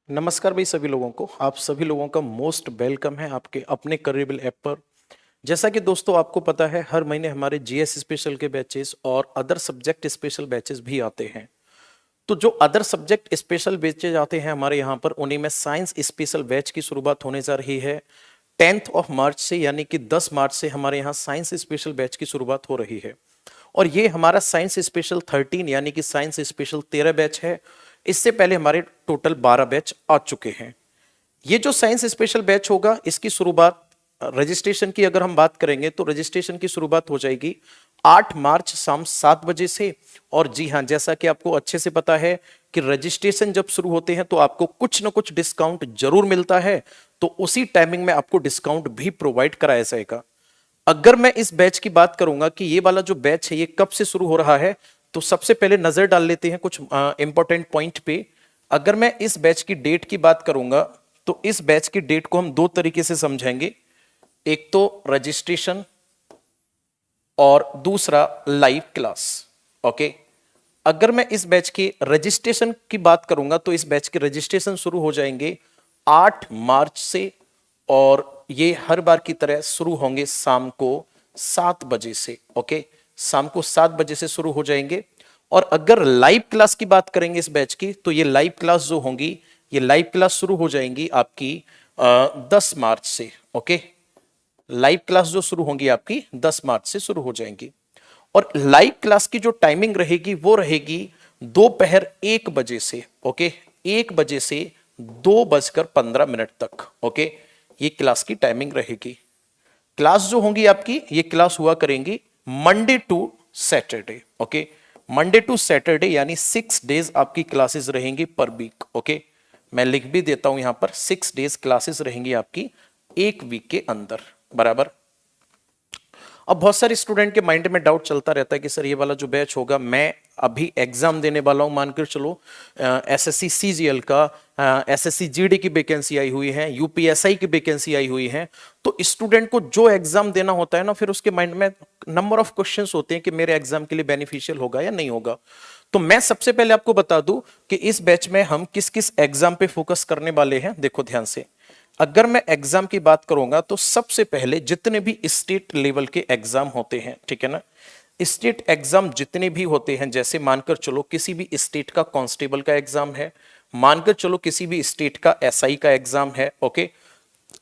नमस्कार भाई सभी लोगों को। आप सभी लोगों का मोस्ट वेलकम है आपके अपने करियरबिल ऐप पर। जैसा कि दोस्तों आपको पता है, हर महीने हमारे जीएस स्पेशल के बैचेस और अदर सब्जेक्ट स्पेशल बैचेस भी आते हैं। तो जो अदर सब्जेक्ट स्पेशल बैचेज आते हैं हमारे यहाँ पर, उन्हीं में साइंस स्पेशल बैच की शुरुआत होने जा रही है 10th ऑफ मार्च से, यानी कि 10 मार्च से हमारे यहाँ साइंस स्पेशल बैच की शुरुआत हो रही है। और ये हमारा साइंस स्पेशल 13 यानी कि साइंस स्पेशल 13 बैच है। इससे पहले हमारे टोटल 12 बैच आ चुके हैं। ये जो साइंस स्पेशल बैच होगा, इसकी शुरुआत रजिस्ट्रेशन की अगर हम बात करेंगे तो रजिस्ट्रेशन की शुरुआत हो जाएगी 8 मार्च शाम 7 बजे से। और जी हाँ, जैसा कि आपको अच्छे से पता है कि रजिस्ट्रेशन जब शुरू होते हैं तो आपको कुछ ना कुछ डिस्काउंट जरूर मिलता है, तो उसी टाइमिंग में आपको डिस्काउंट भी प्रोवाइड कराया जाएगा। अगर मैं इस बैच की बात करूंगा कि ये वाला जो बैच है ये कब से शुरू हो रहा है, तो सबसे पहले नजर डाल लेते हैं कुछ इंपॉर्टेंट पॉइंट पे। अगर मैं इस बैच की डेट की बात करूंगा तो इस बैच की डेट को हम दो तरीके से समझेंगे। एक तो रजिस्ट्रेशन और दूसरा लाइव क्लास। ओके, अगर मैं इस बैच की रजिस्ट्रेशन की बात करूंगा तो इस बैच के रजिस्ट्रेशन शुरू हो जाएंगे 8 मार्च से, और ये हर बार की तरह शुरू होंगे शाम को 7 बजे से। ओके, शाम को 7 बजे से शुरू हो जाएंगे। और अगर लाइव क्लास की बात करेंगे इस बैच की, तो ये लाइव क्लास जो होंगी, ये लाइव क्लास शुरू हो जाएंगी आपकी 10 मार्च से। ओके, लाइव क्लास जो शुरू होंगी आपकी 10 मार्च से शुरू हो जाएंगी। और लाइव क्लास की जो टाइमिंग रहेगी वो रहेगी दोपहर 1 बजे से। ओके, 1 बजे से 2:15 तक। ओके, ये क्लास की टाइमिंग रहेगी। क्लास जो होंगी आपकी, ये क्लास हुआ करेंगी Monday to Saturday. Okay, Monday to Saturday यानी 6 डेज आपकी क्लासेस रहेंगी पर वीक। ओके, मैं लिख भी देता हूं यहां पर, 6 डेज क्लासेस रहेंगी आपकी एक वीक के अंदर, बराबर। अब बहुत सारे स्टूडेंट के माइंड में डाउट चलता रहता है कि सर ये वाला जो बैच होगा, मैं अभी एग्जाम देने वाला हूं, मानकर चलो एसएससी सीजीएल का, एसएससी जीडी की वैकेंसी आई हुई है, यूपीएसआई की वैकेंसी आई हुई है। तो स्टूडेंट को जो एग्जाम देना होता है ना, फिर उसके माइंड में नंबर ऑफ क्वेश्चंस होते हैं कि मेरे एग्जाम के लिए बेनिफिशियल होगा या नहीं होगा। तो मैं सबसे पहले आपको बता दूं कि इस बैच में हम किस किस एग्जाम पे फोकस करने वाले हैं। देखो ध्यान से, अगर मैं एग्जाम की बात करूंगा तो सबसे पहले जितने भी स्टेट लेवल के एग्जाम होते हैं, ठीक है ना, स्टेट एग्जाम जितने भी होते हैं, जैसे मानकर चलो किसी भी स्टेट का कांस्टेबल का एग्जाम है, मानकर चलो किसी भी स्टेट का एसआई का एग्जाम है, ओके,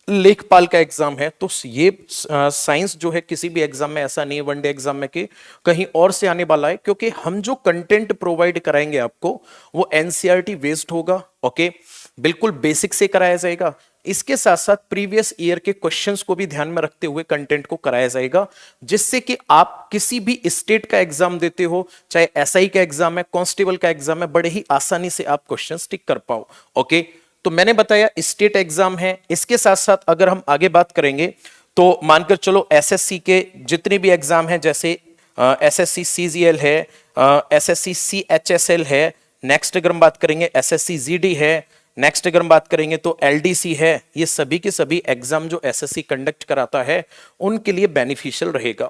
लेखपाल का एग्जाम है, तो ये साइंस जो है किसी भी एग्जाम में ऐसा नहीं है वनडे एग्जाम में कि कहीं और से आने वाला है, क्योंकि हम जो कंटेंट प्रोवाइड कराएंगे आपको वो एनसीईआरटी बेस्ड होगा। ओके, बिल्कुल बेसिक से कराया जाएगा। इसके साथ साथ प्रीवियस ईयर के क्वेश्चंस को भी ध्यान में रखते हुए कंटेंट को कराया जाएगा, जिससे कि आप किसी भी स्टेट का एग्जाम देते हो, चाहे एसआई का एग्जाम है, कांस्टेबल का एग्जाम है, बड़े ही आसानी से आप क्वेश्चन टिक कर पाओ। ओके, तो मैंने बताया स्टेट एग्जाम है। इसके साथ साथ अगर हम आगे बात करेंगे तो मानकर चलो एसएससी के जितने भी एग्जाम हैं, जैसे एसएससी सीजीएल है, एसएससी सीएचएसएल है, नेक्स्ट अगर हम बात करेंगे एसएससी जीडी है, नेक्स्ट अगर हम बात करेंगे तो एलडीसी है, ये सभी के सभी एग्जाम जो एसएससी कंडक्ट कराता है उनके लिए बेनिफिशियल रहेगा।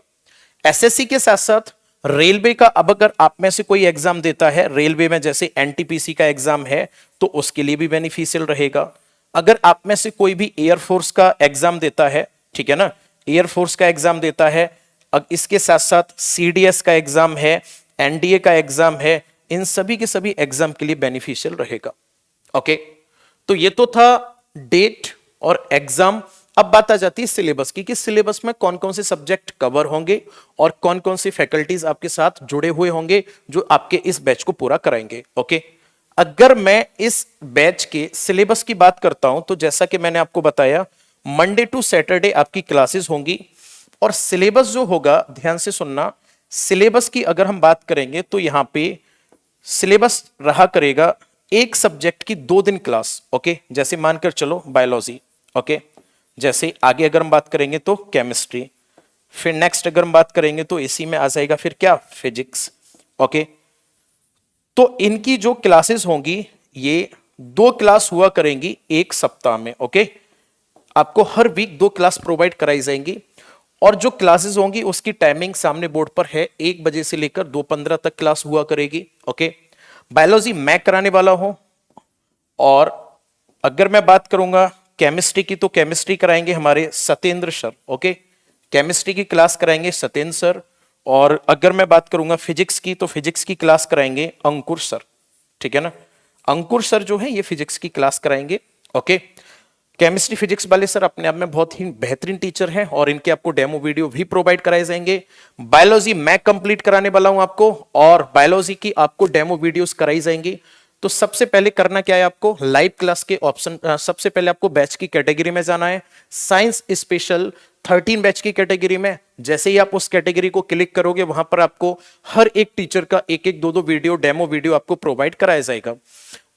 एसएससी के साथ साथ रेलवे का, अब अगर आप में से कोई एग्जाम देता है रेलवे में, जैसे एनटीपीसी का एग्जाम है, तो उसके लिए भी बेनिफिशियल रहेगा। अगर आप में से कोई भी एयरफोर्स का एग्जाम देता है, ठीक है ना, एयरफोर्स का एग्जाम देता है, अब इसके साथ साथ सीडीएस का एग्जाम है, एनडीए का एग्जाम है, इन सभी के सभी एग्जाम के लिए बेनिफिशियल रहेगा। ओके, तो ये तो था डेट और एग्जाम। अब बात आ जाती है सिलेबस की, कि सिलेबस में कौन कौन से सब्जेक्ट कवर होंगे और कौन कौन सी फैकल्टीज आपके साथ जुड़े हुए होंगे जो आपके इस बैच को पूरा कराएंगे। ओके, अगर मैं इस बैच के सिलेबस की बात करता हूं तो जैसा कि मैंने आपको बताया, मंडे टू सैटरडे आपकी क्लासेस होंगी। और सिलेबस जो होगा, ध्यान से सुनना, सिलेबस की अगर हम बात करेंगे तो यहां पे सिलेबस रहा करेगा एक सब्जेक्ट की 2 दिन क्लास। ओके, जैसे मानकर चलो बायोलॉजी, ओके, जैसे आगे अगर हम बात करेंगे तो केमिस्ट्री, फिर नेक्स्ट अगर हम बात करेंगे तो इसी में आ जाएगा फिर क्या, फिजिक्स। ओके, तो इनकी जो क्लासेस होंगी ये 2 क्लास हुआ करेंगी एक सप्ताह में। ओके, आपको हर वीक 2 क्लास प्रोवाइड कराई जाएंगी। और जो क्लासेस होंगी उसकी टाइमिंग सामने बोर्ड पर है, 1 बजे से लेकर 2:15 तक क्लास हुआ करेगी। ओके, बायोलॉजी मैं कराने वाला हूं और अगर मैं बात करूंगा केमिस्ट्री की, तो केमिस्ट्री कराएंगे हमारे सत्येंद्र सर। ओके, केमिस्ट्री की क्लास कराएंगे सत्येंद्र सर। और अगर मैं बात करूंगा फिजिक्स की, तो फिजिक्स की क्लास कराएंगे अंकुर सर। ठीक है ना, अंकुर सर जो है ये फिजिक्स की क्लास कराएंगे। ओके, केमिस्ट्री फिजिक्स वाले सर अपने आप में बहुत ही बेहतरीन टीचर हैं और इनके आपको डेमो वीडियो भी प्रोवाइड कराए जाएंगे। बायोलॉजी मैं कंप्लीट कराने वाला हूं आपको, और बायोलॉजी की आपको डेमो वीडियोस कराई जाएंगी। तो सबसे पहले करना क्या है आपको, लाइव क्लास के ऑप्शन, सबसे पहले आपको बैच की कैटेगरी में जाना है, साइंस स्पेशल 13 बैच की कैटेगरी में। जैसे ही आप उस कैटेगरी को क्लिक करोगे, वहां पर आपको हर एक टीचर का एक एक दो दो वीडियो, डेमो वीडियो आपको प्रोवाइड कराया जाएगा।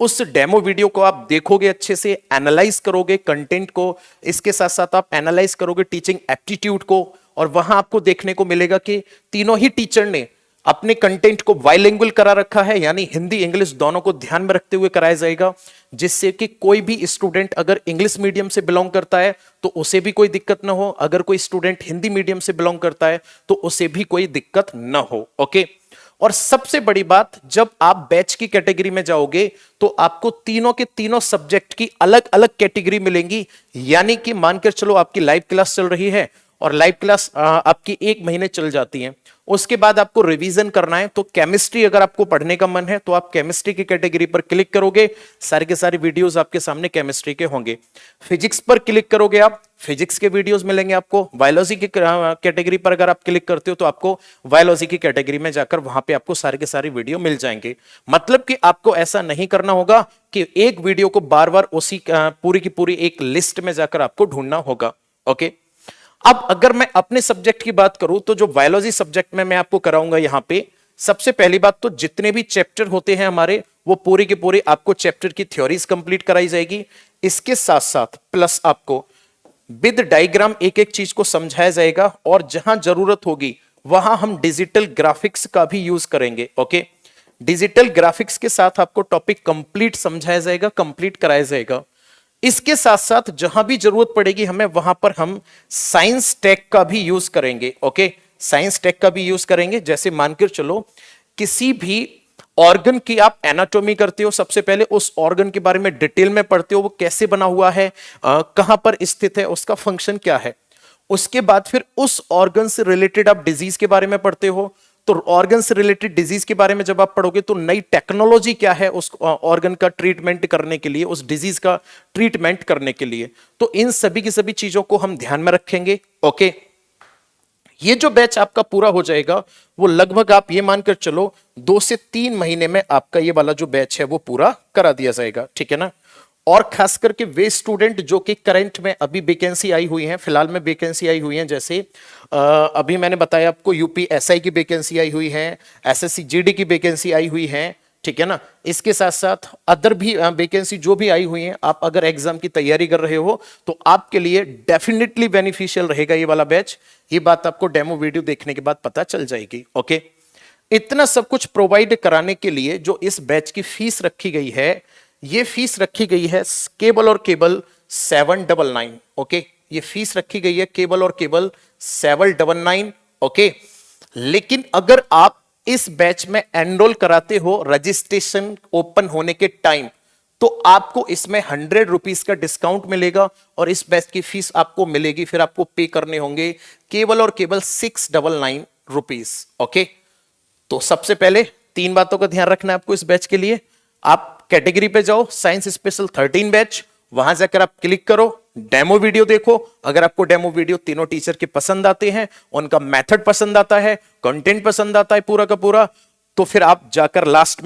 उस डेमो वीडियो को आप देखोगे, अच्छे से एनालाइज करोगे कंटेंट को, इसके साथ साथ आप एनालाइज करोगे टीचिंग एप्टीट्यूड को, और वहां आपको देखने को मिलेगा कि तीनों ही टीचर ने अपने कंटेंट को बाइलिंगुअल करा रखा है, यानी हिंदी इंग्लिश दोनों को ध्यान में रखते हुए कराया जाएगा, जिससे कि कोई भी स्टूडेंट अगर इंग्लिश मीडियम से बिलोंग करता है तो उसे भी कोई दिक्कत ना हो, अगर कोई स्टूडेंट हिंदी मीडियम से बिलोंग करता है तो उसे भी कोई दिक्कत ना हो। ओके, और सबसे बड़ी बात, जब आप बैच की कैटेगरी में जाओगे तो आपको तीनों के तीनों सब्जेक्ट की अलग अलग कैटेगरी मिलेंगी। यानी कि मानकर चलो आपकी लाइव क्लास चल रही है, और लाइव क्लास आपकी 1 महीने चल जाती है, उसके बाद आपको रिवीजन करना है, तो केमिस्ट्री अगर आपको पढ़ने का मन है तो आप केमिस्ट्री की कैटेगरी पर क्लिक करोगे, सारे के सारे वीडियोस आपके सामने केमिस्ट्री के होंगे। फिजिक्स पर क्लिक करोगे आप, फिजिक्स के वीडियोस मिलेंगे आपको। बायोलॉजी की कैटेगरी पर अगर आप क्लिक करते हो तो आपको बायोलॉजी की कैटेगरी में जाकर वहां पे आपको सारे के सारे वीडियो मिल जाएंगे। मतलब कि आपको ऐसा नहीं करना होगा कि एक वीडियो को बार बार उसी पूरी की पूरी एक लिस्ट में जाकर आपको ढूंढना होगा। ओके, अब अगर मैं अपने सब्जेक्ट की बात करूं, तो जो बायोलॉजी सब्जेक्ट में मैं आपको कराऊंगा यहां पे, सबसे पहली बात तो जितने भी चैप्टर होते हैं हमारे, वो पूरी के पूरी आपको चैप्टर की थ्योरीज कंप्लीट कराई जाएगी। इसके साथ साथ प्लस आपको विद डायग्राम एक एक चीज को समझाया जाएगा, और जहां जरूरत होगी वहां हम डिजिटल ग्राफिक्स का भी यूज करेंगे। ओके, डिजिटल ग्राफिक्स के साथ आपको टॉपिक कंप्लीट समझाया जाएगा, कंप्लीट कराया जाएगा। इसके साथ साथ जहां भी जरूरत पड़ेगी हमें, वहां पर हम साइंस टेक का भी यूज करेंगे। ओके, साइंस टेक का भी यूज करेंगे। जैसे मानकर चलो किसी भी ऑर्गन की आप एनाटॉमी करते हो, सबसे पहले उस ऑर्गन के बारे में डिटेल में पढ़ते हो, वो कैसे बना हुआ है, कहां पर स्थित है, उसका फंक्शन क्या है। उसके बाद फिर उस ऑर्गन से रिलेटेड आप डिजीज के बारे में पढ़ते हो, तो ऑर्गन से रिलेटेड डिजीज के बारे में जब आप पढ़ोगे तो नई टेक्नोलॉजी क्या है उस ऑर्गन का ट्रीटमेंट करने के लिए, उस डिजीज का ट्रीटमेंट करने के लिए, तो इन सभी की सभी चीजों को हम ध्यान में रखेंगे। ओके, ये जो बैच आपका पूरा हो जाएगा, वो लगभग आप ये मानकर चलो 2 से 3 महीने में आपका ये वाला जो बैच है वो पूरा करा दिया जाएगा। ठीक है ना, और खास करके वे स्टूडेंट जो कि करंट में अभी वैकेंसी आई हुई है, फिलहाल में वैकेंसी आई हुई है, जैसे अभी मैंने बताया आपको यूपीएसआई की वैकेंसी आई हुई है, एसएससी जीडी की वैकेंसी आई हुई है। ठीक है ना, इसके साथ साथ अदर भी वैकेंसी जो भी आई हुई है, आप अगर एग्जाम की तैयारी कर रहे हो तो आपके लिए डेफिनेटली बेनिफिशियल रहेगा ये वाला बैच। ये बात आपको डेमो वीडियो देखने के बाद पता चल जाएगी। ओके, इतना सब कुछ प्रोवाइड कराने के लिए जो इस बैच की फीस रखी गई है, ये फीस रखी गई है केबल और केबल 799। ओके, ये फीस रखी गई है केबल और केबल 799। ओके, लेकिन अगर आप इस बैच में एनरोल कराते हो रजिस्ट्रेशन ओपन होने के टाइम, तो आपको इसमें 100 रुपीज का डिस्काउंट मिलेगा, और इस बैच की फीस आपको मिलेगी, फिर आपको पे करने होंगे केवल और केवल 699 रुपीज। ओके, तो सबसे पहले 3 बातों का ध्यान रखना है आपको इस बैच के लिए। आप कैटेगरी पे जाओ, साइंस स्पेशल 13 बैच, वहां जाकर आप क्लिक करो, डेमो वीडियो देखो। अगर आपको डेमो वीडियो तीनों टीचर के पसंद आते हैं, उनका मेथड पसंद आता है, कंटेंट पसंद आता है पूरा का पूरा, तो फिर आप जाकर लास्ट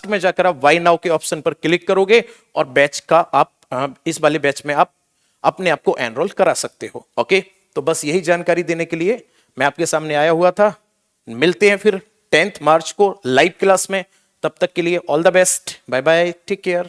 में जाकर आप वाई नाउ के ऑप्शन पर क्लिक करोगे, और बैच का आप इस वाले बैच में आप अपने आप को एनरोल करा सकते हो। ओके, तो बस यही जानकारी देने के लिए मैं आपके सामने आया हुआ था। मिलते हैं फिर 10 मार्च को लाइव क्लास में। तब तक के लिए all the best, bye bye, take care.